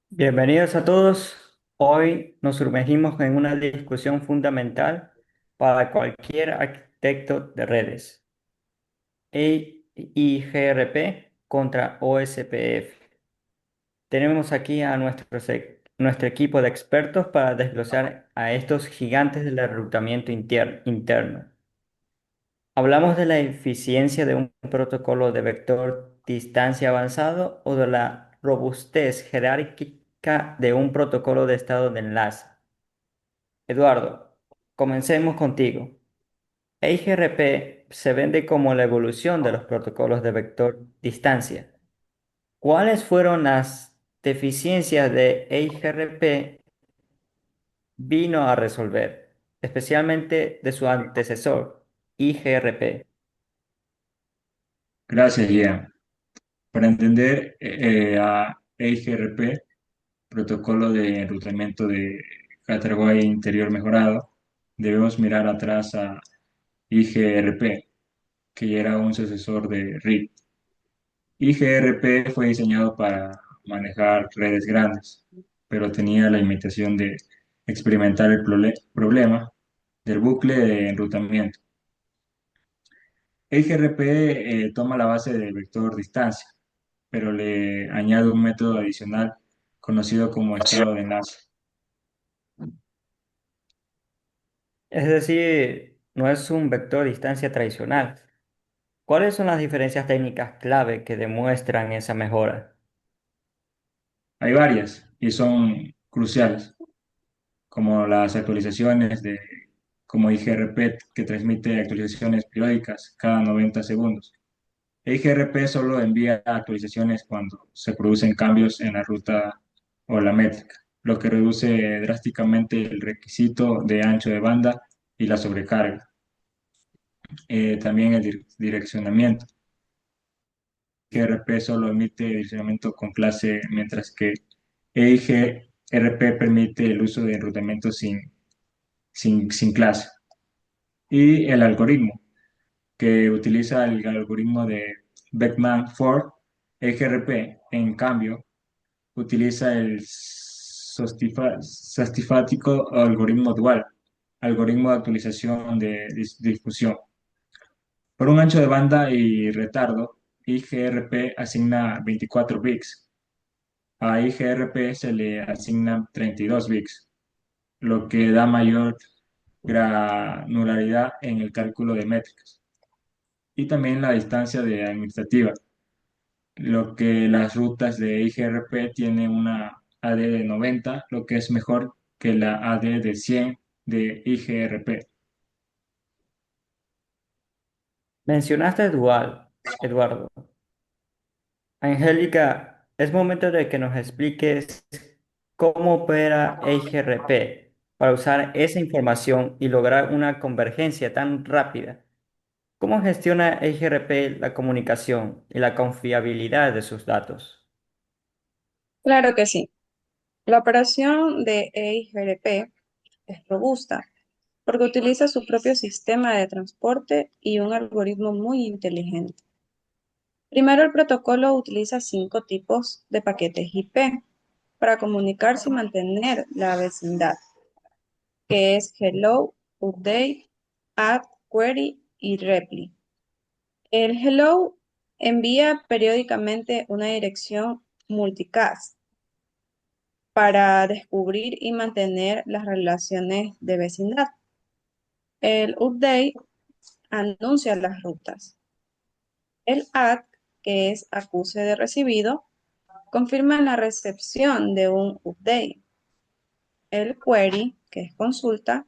Bienvenidos a todos. Hoy nos sumergimos en una discusión fundamental para cualquier arquitecto de redes. IGRP contra OSPF. Tenemos aquí a nuestro equipo de expertos para desglosar a estos gigantes del enrutamiento interno. ¿Hablamos de la eficiencia de un protocolo de vector distancia avanzado o de la robustez jerárquica de un protocolo de estado de enlace? Eduardo, comencemos contigo. EIGRP se vende como la evolución de los protocolos de vector distancia. ¿Cuáles fueron las deficiencias de EIGRP vino a resolver, especialmente de su antecesor, IGRP? Gracias, Ian. Para entender a EIGRP, protocolo de enrutamiento de Caterway interior mejorado, debemos mirar atrás a IGRP, que ya era un sucesor de RIP. IGRP fue diseñado para manejar redes grandes, pero tenía la limitación de experimentar el problema del bucle de enrutamiento. EIGRP toma la base del vector distancia, pero le añade un método adicional conocido como estado de enlace. Es decir, no es un vector distancia tradicional. ¿Cuáles son las diferencias técnicas clave que demuestran esa mejora? Hay varias y son cruciales, como las actualizaciones como IGRP, que transmite actualizaciones periódicas cada 90 segundos. IGRP solo envía actualizaciones cuando se producen cambios en la ruta o la métrica, lo que reduce drásticamente el requisito de ancho de banda y la sobrecarga. También el direccionamiento. IGRP solo emite direccionamiento con clase, mientras que EIGRP permite el uso de enrutamiento sin clase. Y el algoritmo, que utiliza el algoritmo de Beckman-Ford. EIGRP, en cambio, utiliza el sostifático algoritmo dual, algoritmo de actualización de difusión. Por un ancho de banda y retardo, IGRP asigna 24 bits. A IGRP se le asignan 32 bits, lo que da mayor granularidad en el cálculo de métricas. Y también la distancia de administrativa, lo que las rutas de IGRP tienen una AD de 90, lo que es mejor que la AD de 100 de IGRP. Mencionaste Dual, Eduardo. Angélica, es momento de que nos expliques cómo opera EIGRP para usar esa información y lograr una convergencia tan rápida. ¿Cómo gestiona EIGRP la comunicación y la confiabilidad de sus datos? Claro que sí. La operación de EIGRP es robusta porque utiliza su propio sistema de transporte y un algoritmo muy inteligente. Primero, el protocolo utiliza 5 tipos de paquetes IP para comunicarse y mantener la vecindad, que es Hello, Update, Add, Query y Repli. El Hello envía periódicamente una dirección multicast para descubrir y mantener las relaciones de vecindad. El update anuncia las rutas. El add, que es acuse de recibido, confirma la recepción de un update. El query, que es consulta,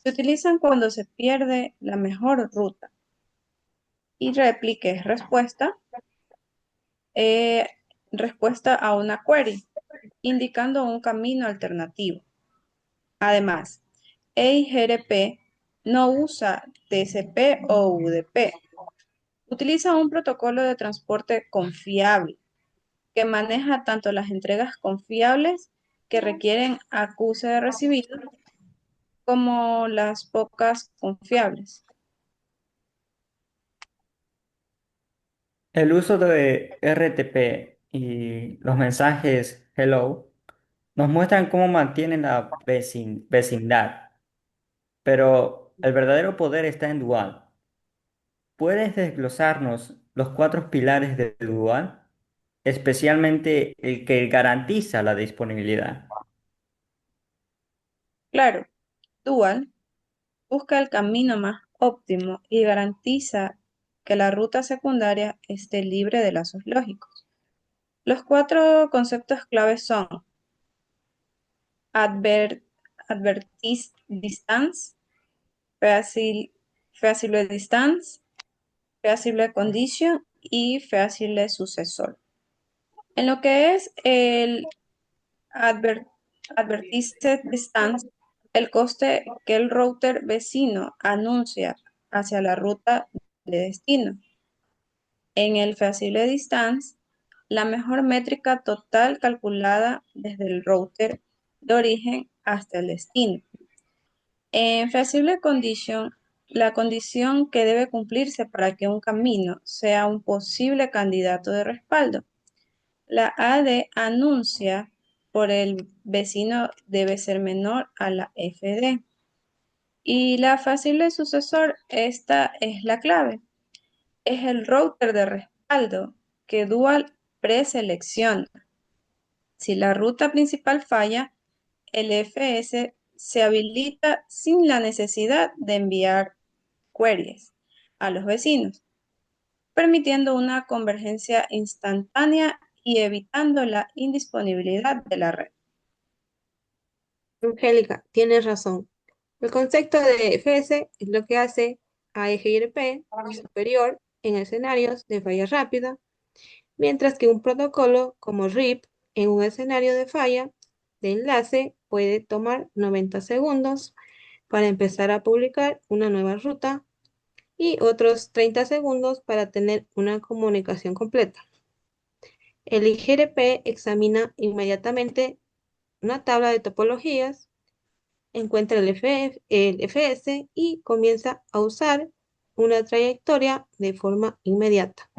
se utilizan cuando se pierde la mejor ruta. Y repli, que es respuesta, eh, respuesta a una query, indicando un camino alternativo. Además, EIGRP no usa TCP o UDP. Utiliza un protocolo de transporte confiable que maneja tanto las entregas confiables que requieren acuse de recibido como las pocas confiables. El uso de RTP y los mensajes hello nos muestran cómo mantienen la vecindad, pero el verdadero poder está en Dual. ¿Puedes desglosarnos los cuatro pilares de Dual, especialmente el que garantiza la disponibilidad? Claro, Dual busca el camino más óptimo y garantiza que la ruta secundaria esté libre de lazos lógicos. Los cuatro conceptos claves son adver- advertice distance, feasible, feasible distance, feasible condition y feasible sucesor. En lo que es el adver- advertised distance, el coste que el router vecino anuncia hacia la ruta de destino. En el feasible distance, la mejor métrica total calculada desde el router de origen hasta el destino. En feasible condition, la condición que debe cumplirse para que un camino sea un posible candidato de respaldo. La AD anuncia por el vecino debe ser menor a la FD. Y la facile sucesor, esta es la clave. Es el router de respaldo que Dual preselecciona. Si la ruta principal falla, el FS se habilita sin la necesidad de enviar queries a los vecinos, permitiendo una convergencia instantánea y evitando la indisponibilidad de la red. Angélica, tienes razón. El concepto de FS es lo que hace a EGRP superior en escenarios de falla rápida, mientras que un protocolo como RIP en un escenario de falla de enlace puede tomar 90 segundos para empezar a publicar una nueva ruta y otros 30 segundos para tener una comunicación completa. El IGRP examina inmediatamente una tabla de topologías, encuentra el FS y comienza a usar una trayectoria de forma inmediata.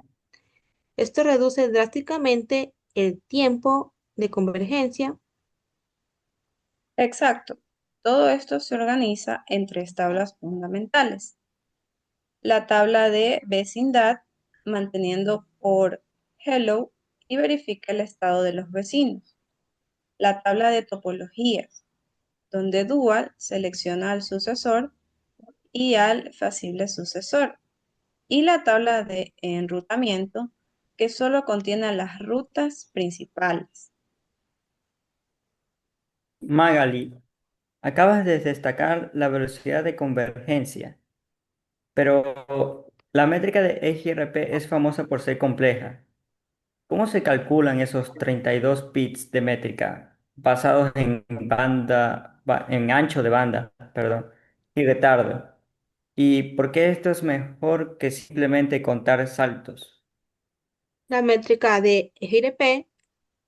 Esto reduce drásticamente el tiempo de convergencia. Exacto. Todo esto se organiza en tres tablas fundamentales. La tabla de vecindad, manteniendo por hello y verifica el estado de los vecinos. La tabla de topologías, donde Dual selecciona al sucesor y al factible sucesor. Y la tabla de enrutamiento, que solo contiene las rutas principales. Magali, acabas de destacar la velocidad de convergencia, pero la métrica de EGRP es famosa por ser compleja. ¿Cómo se calculan esos 32 bits de métrica basados en en ancho de banda, perdón, y retardo? ¿Y por qué esto es mejor que simplemente contar saltos? La métrica de EGRP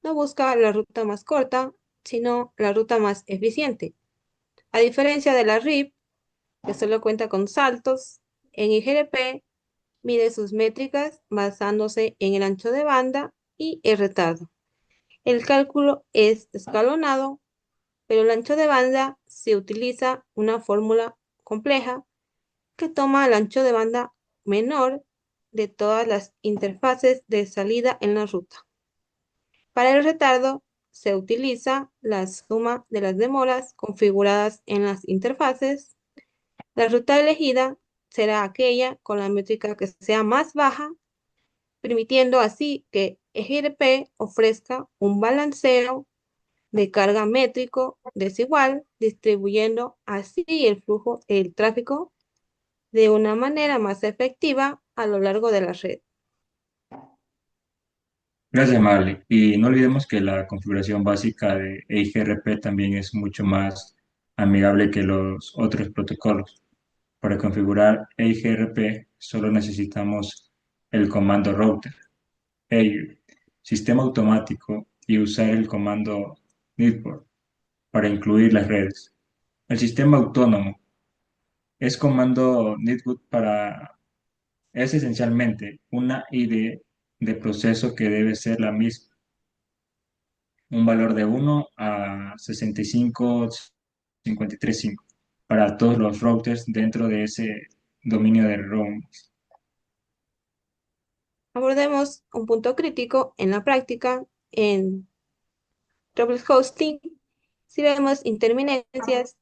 no busca la ruta más corta, sino la ruta más eficiente. A diferencia de la RIP, que solo cuenta con saltos, en IGRP mide sus métricas basándose en el ancho de banda y el retardo. El cálculo es escalonado, pero el ancho de banda se utiliza una fórmula compleja que toma el ancho de banda menor de todas las interfaces de salida en la ruta. Para el retardo se utiliza la suma de las demoras configuradas en las interfaces. La ruta elegida será aquella con la métrica que sea más baja, permitiendo así que EGRP ofrezca un balanceo de carga métrico desigual, distribuyendo así el flujo, el tráfico de una manera más efectiva a lo largo de la red. Gracias, Marley. Y no olvidemos que la configuración básica de EIGRP también es mucho más amigable que los otros protocolos. Para configurar EIGRP solo necesitamos el comando router, EIR, sistema automático y usar el comando network para incluir las redes. El sistema autónomo es comando netboot es esencialmente una IDE de proceso que debe ser la misma un valor de 1 a 65,53,5 para todos los routers dentro de ese dominio de roaming. Abordemos un punto crítico en la práctica en double hosting. Si vemos interminencias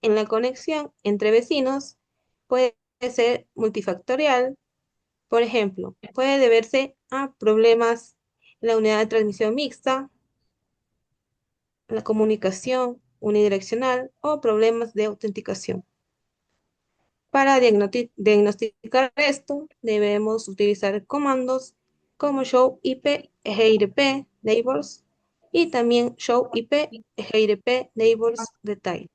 en la conexión entre vecinos, puede ser multifactorial. Por ejemplo, puede deberse a problemas en la unidad de transmisión mixta, la comunicación unidireccional o problemas de autenticación. Para diagnosticar esto, debemos utilizar comandos como show IP EGRP neighbors y también show IP EGRP neighbors detail.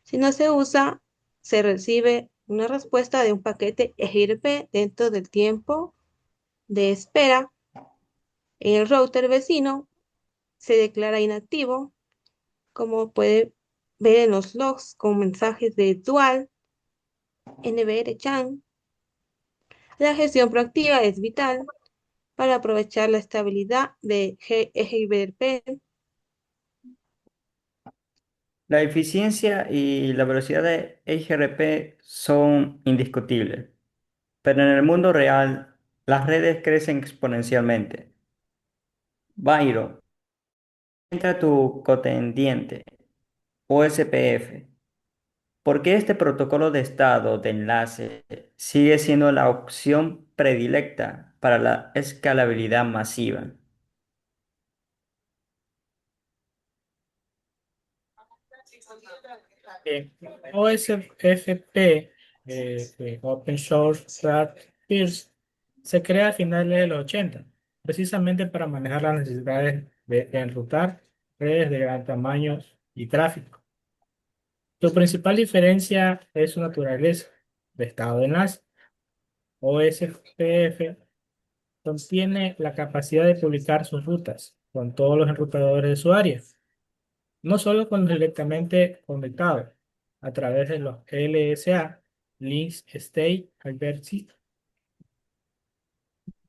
Si no se usa, se recibe una respuesta de un paquete EGRP dentro del tiempo de espera. En el router vecino se declara inactivo, como puede ver en los logs con mensajes de dual, NBR-CHAN. La gestión proactiva es vital para aprovechar la estabilidad de EGRP. La eficiencia y la velocidad de EIGRP son indiscutibles, pero en el mundo real las redes crecen exponencialmente. Byron, entra tu contendiente OSPF. ¿Por qué este protocolo de estado de enlace sigue siendo la opción predilecta para la escalabilidad masiva? Bien, OSFP, Open Source Flat Peers, se crea a finales de los 80, precisamente para manejar las necesidades de enrutar redes de gran tamaño y tráfico. Su principal diferencia es su naturaleza de estado de enlace. OSPF contiene la capacidad de publicar sus rutas con todos los enrutadores de su área, no solo con los directamente conectados a través de los LSA, Links State Adversity.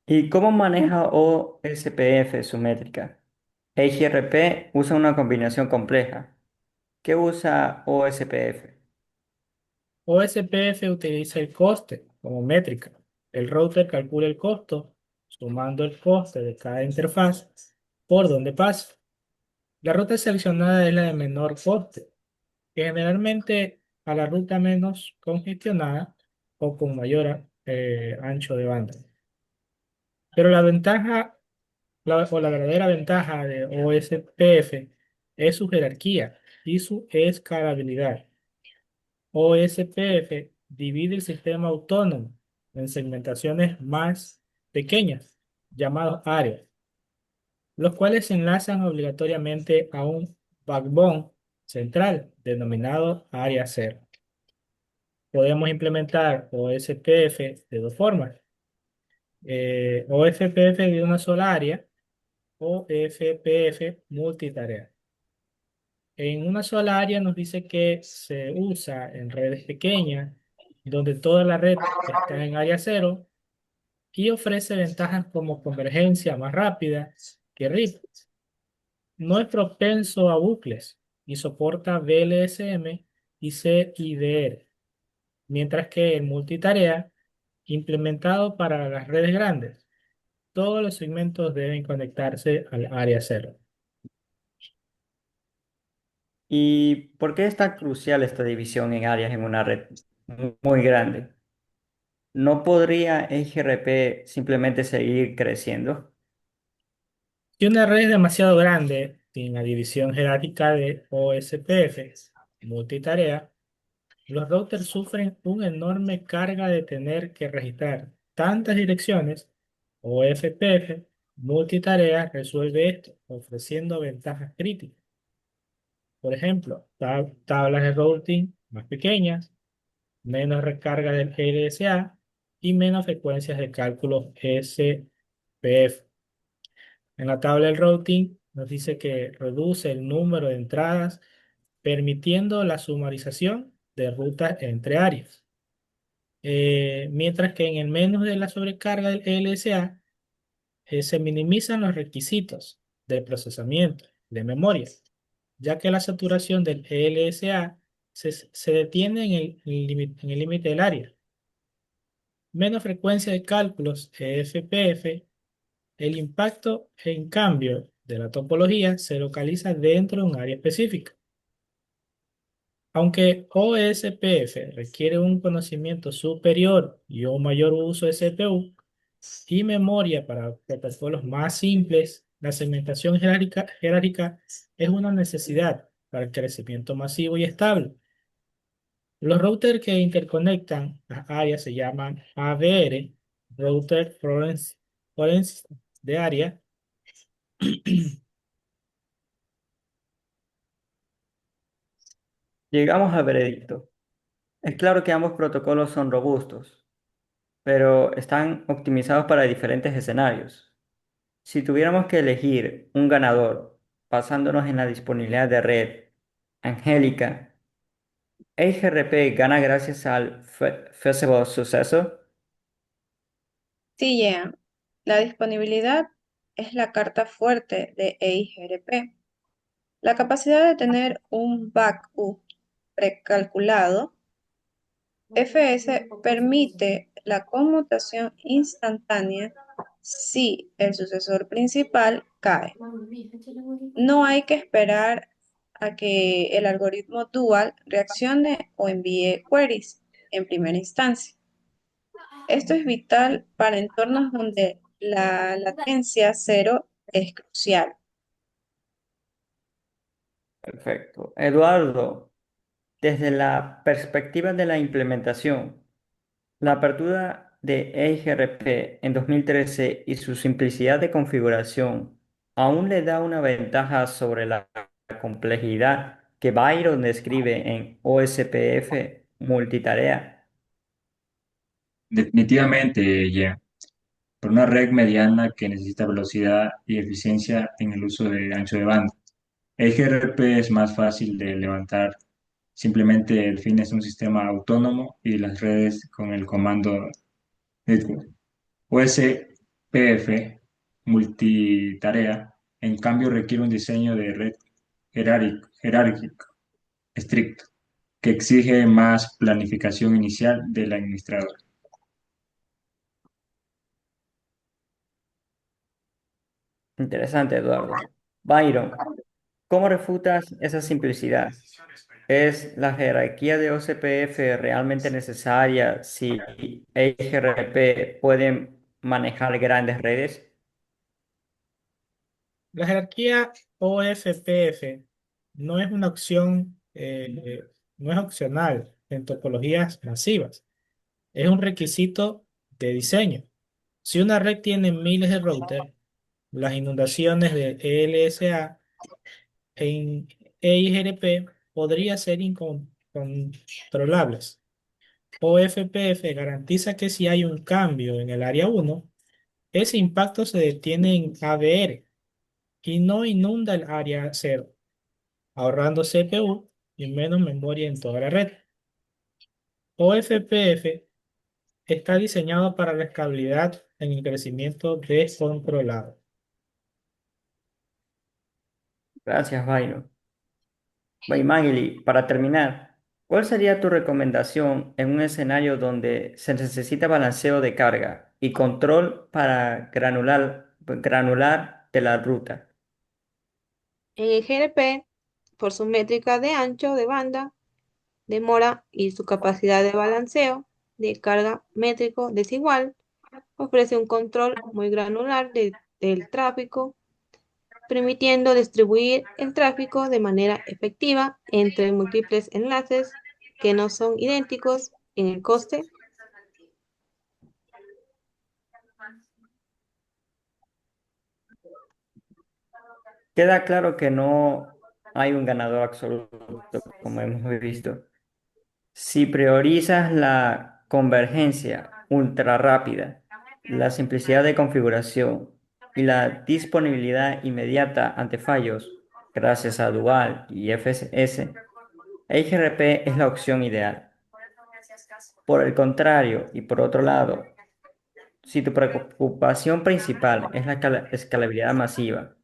¿Y cómo maneja OSPF su métrica? EIGRP usa una combinación compleja. ¿Qué usa OSPF? OSPF utiliza el coste como métrica. El router calcula el costo sumando el coste de cada interfaz por donde pasa. La ruta seleccionada es la de menor coste, que generalmente a la ruta menos congestionada o con mayor ancho de banda. Pero la ventaja o la verdadera ventaja de OSPF es su jerarquía y su escalabilidad. OSPF divide el sistema autónomo en segmentaciones más pequeñas, llamados áreas, los cuales se enlazan obligatoriamente a un backbone central denominado área cero. Podemos implementar OSPF de dos formas. OSPF de una sola área o FPF multitarea. En una sola área nos dice que se usa en redes pequeñas, donde toda la red está en área cero y ofrece ventajas como convergencia más rápida que RIP. No es propenso a bucles y soporta VLSM y CIDR, mientras que el multitarea, implementado para las redes grandes, todos los segmentos deben conectarse al área cero. ¿Y por qué es tan crucial esta división en áreas en una red muy grande? ¿No podría EIGRP simplemente seguir creciendo? Si una red es demasiado grande, sin la división jerárquica de OSPF, multitarea, los routers sufren una enorme carga de tener que registrar tantas direcciones. OSPF multitarea resuelve esto, ofreciendo ventajas críticas. Por ejemplo, tablas de routing más pequeñas, menos recarga del LSA y menos frecuencias de cálculo SPF. En la tabla del routing nos dice que reduce el número de entradas, permitiendo la sumarización de rutas entre áreas. Mientras que en el menú de la sobrecarga del LSA se minimizan los requisitos del procesamiento de memoria, ya que la saturación del LSA se detiene en el límite del área. Menos frecuencia de cálculos EFPF, el impacto en cambio de la topología se localiza dentro de un área específica. Aunque OSPF requiere un conocimiento superior y un mayor uso de CPU y memoria para protocolos más simples, la segmentación jerárquica es una necesidad para el crecimiento masivo y estable. Los routers que interconectan las áreas se llaman ADR, Router Forensic de área. Llegamos al veredicto. Es claro que ambos protocolos son robustos, pero están optimizados para diferentes escenarios. Si tuviéramos que elegir un ganador basándonos en la disponibilidad de red, Angélica, ¿EIGRP gana gracias al Feasible suceso? Sí, Jean, la disponibilidad es la carta fuerte de EIGRP. La capacidad de tener un backup precalculado, FS permite la conmutación instantánea si el sucesor principal cae. No hay que esperar a que el algoritmo dual reaccione o envíe queries en primera instancia. Esto es vital para entornos donde la latencia cero es crucial. Perfecto. Eduardo, desde la perspectiva de la implementación, la apertura de EIGRP en 2013 y su simplicidad de configuración aún le da una ventaja sobre la complejidad que Byron describe en OSPF multitarea. Definitivamente, ya. Por una red mediana que necesita velocidad y eficiencia en el uso de ancho de banda. El GRP es más fácil de levantar. Simplemente defines un sistema autónomo y las redes con el comando network. OSPF multitarea, en cambio, requiere un diseño de red jerárquico estricto, que exige más planificación inicial del administrador. Interesante, Eduardo. Byron, ¿cómo refutas esa simplicidad? ¿Es la jerarquía de OCPF realmente necesaria si EIGRP pueden manejar grandes redes? La jerarquía OFPF no es una opción, no es opcional en topologías masivas, es un requisito de diseño. Si una red tiene miles de routers, las inundaciones de ELSA en EIGRP podrían ser incontrolables. OFPF garantiza que si hay un cambio en el área 1, ese impacto se detiene en ADR y no inunda el área 0, ahorrando CPU y menos memoria en toda la red. OFPF está diseñado para la escalabilidad en el crecimiento descontrolado. Gracias, Byron. Baimangeli, para terminar, ¿cuál sería tu recomendación en un escenario donde se necesita balanceo de carga y control para granular de la ruta? En el GRP, por su métrica de ancho de banda, demora y su capacidad de balanceo de carga métrico desigual, ofrece un control muy granular del tráfico, permitiendo distribuir el tráfico de manera efectiva entre múltiples enlaces que no son idénticos en el coste. Queda claro que no hay un ganador absoluto, como hemos visto. Si priorizas la convergencia ultra rápida, la simplicidad de configuración y la disponibilidad inmediata ante fallos, gracias a Dual y FSS, EIGRP es la opción ideal. Por el contrario, y por otro lado, si tu preocupación principal es la escalabilidad masiva,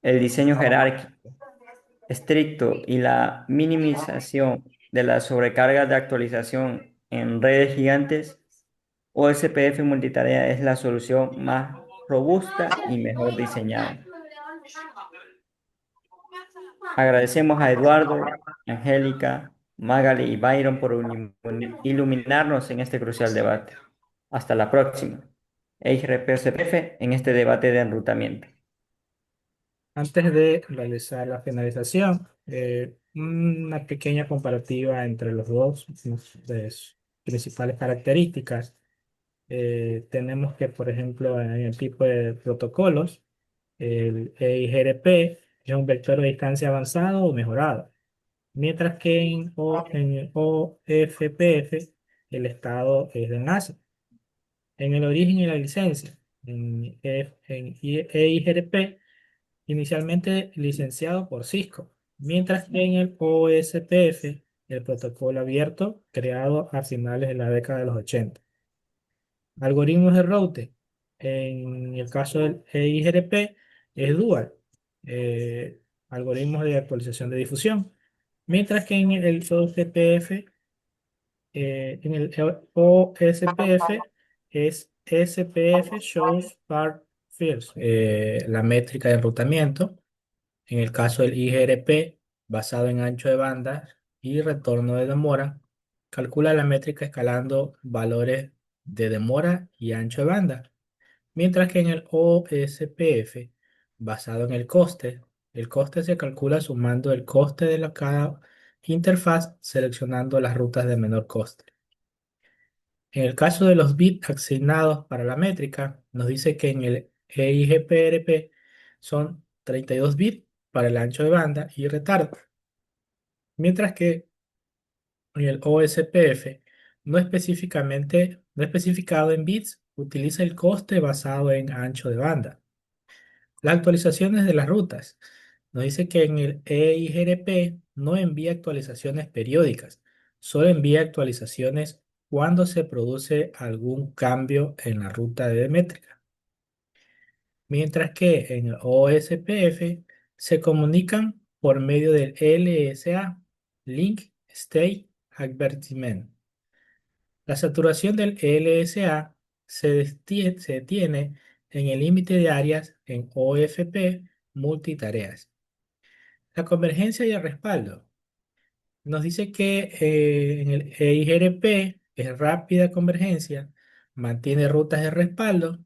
El diseño jerárquico estricto y la minimización de la sobrecarga de actualización en redes gigantes, OSPF multitarea es la solución más robusta y mejor diseñada. Agradecemos a Eduardo, Angélica, Magali y Byron por iluminarnos en este crucial debate. Hasta la próxima. EIGRP-OSPF en este debate de enrutamiento. Antes de realizar la finalización, una pequeña comparativa entre los dos de sus principales características. Tenemos que, por ejemplo, en el tipo de protocolos, el EIGRP es un vector de distancia avanzado o mejorado, mientras que en el OFPF el estado es de enlace. En el origen y la licencia, en EIGRP, inicialmente licenciado por Cisco, mientras que en el OSPF, el protocolo abierto creado a finales de la década de los 80. Algoritmos de route. En el caso del EIGRP es dual. eh, Algoritmos de actualización de difusión. Mientras que en el OSPF, OSPF es SPF Shows Part First, la métrica de enrutamiento. En el caso del IGRP, basado en ancho de banda y retorno de demora, calcula la métrica escalando valores de demora y ancho de banda. Mientras que en el OSPF, basado en el coste se calcula sumando el coste de cada interfaz, seleccionando las rutas de menor coste. En el caso de los bits asignados para la métrica, nos dice que en el EIGPRP son 32 bits para el ancho de banda y retardo, mientras que en el OSPF no especificado en bits, utiliza el coste basado en ancho de banda. Las actualizaciones de las rutas. Nos dice que en el EIGRP no envía actualizaciones periódicas, solo envía actualizaciones cuando se produce algún cambio en la ruta de métrica. Mientras que en el OSPF se comunican por medio del LSA, Link State Advertisement. La saturación del LSA se detiene en el límite de áreas en OFP multitareas. La convergencia y el respaldo. Nos dice que en el EIGRP es rápida convergencia, mantiene rutas de respaldo.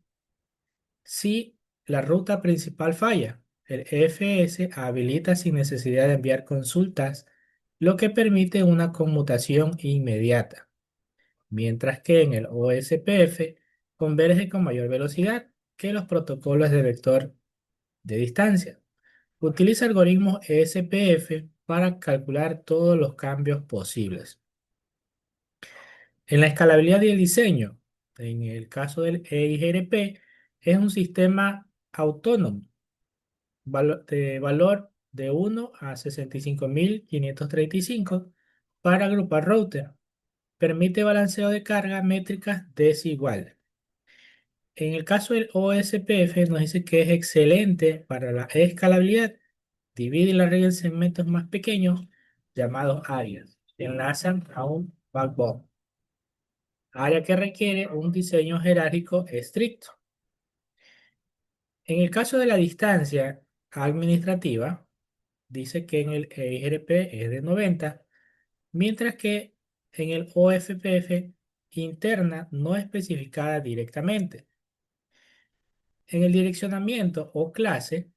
Si la ruta principal falla, el EFS habilita sin necesidad de enviar consultas, lo que permite una conmutación inmediata, mientras que en el OSPF converge con mayor velocidad que los protocolos de vector de distancia. Utiliza algoritmos SPF para calcular todos los cambios posibles. En la escalabilidad y el diseño, en el caso del EIGRP, es un sistema autónomo de valor de 1 a 65.535 para agrupar router. Permite balanceo de carga métricas desigual. En el caso del OSPF nos dice que es excelente para la escalabilidad. Divide la red en segmentos más pequeños llamados áreas. Enlazan a un backbone. Área que requiere un diseño jerárquico estricto. En el caso de la distancia administrativa, dice que en el EIGRP es de 90, mientras que en el OFPF interna no especificada directamente. En el direccionamiento o clase,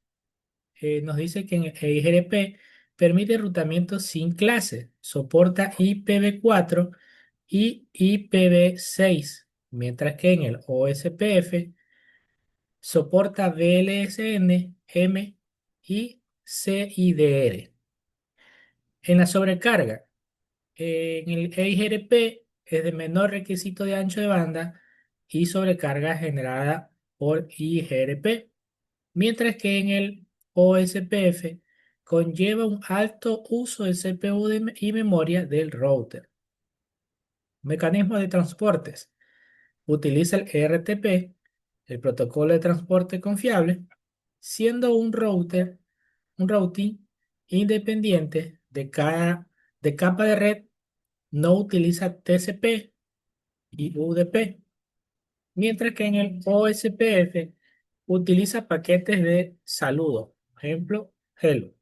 nos dice que en el EIGRP permite enrutamiento sin clase, soporta IPv4 y IPv6, mientras que en el OSPF soporta VLSN, M y CIDR. En la sobrecarga, en el EIGRP es de menor requisito de ancho de banda y sobrecarga generada por IGRP, mientras que en el OSPF conlleva un alto uso de CPU y memoria del router. Mecanismo de transportes. Utiliza el RTP, el protocolo de transporte confiable, siendo un router un routing independiente de capa de red no utiliza TCP y UDP, mientras que en el OSPF utiliza paquetes de saludo, ejemplo, hello.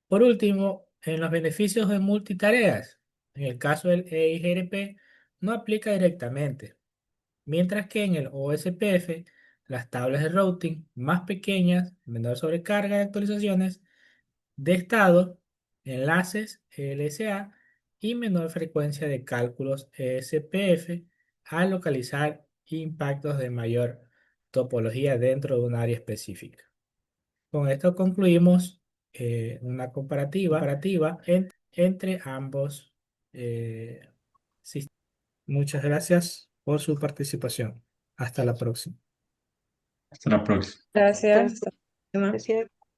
Por último, en los beneficios de multitareas, en el caso del EIGRP no aplica directamente, mientras que en el OSPF las tablas de routing más pequeñas, menor sobrecarga de actualizaciones de estado, enlaces LSA y menor frecuencia de cálculos ESPF al localizar impactos de mayor topología dentro de un área específica. Con esto concluimos una comparativa entre ambos sistemas. Muchas gracias por su participación. Hasta la próxima. Hasta la próxima. Gracias. Hasta la próxima. Gracias.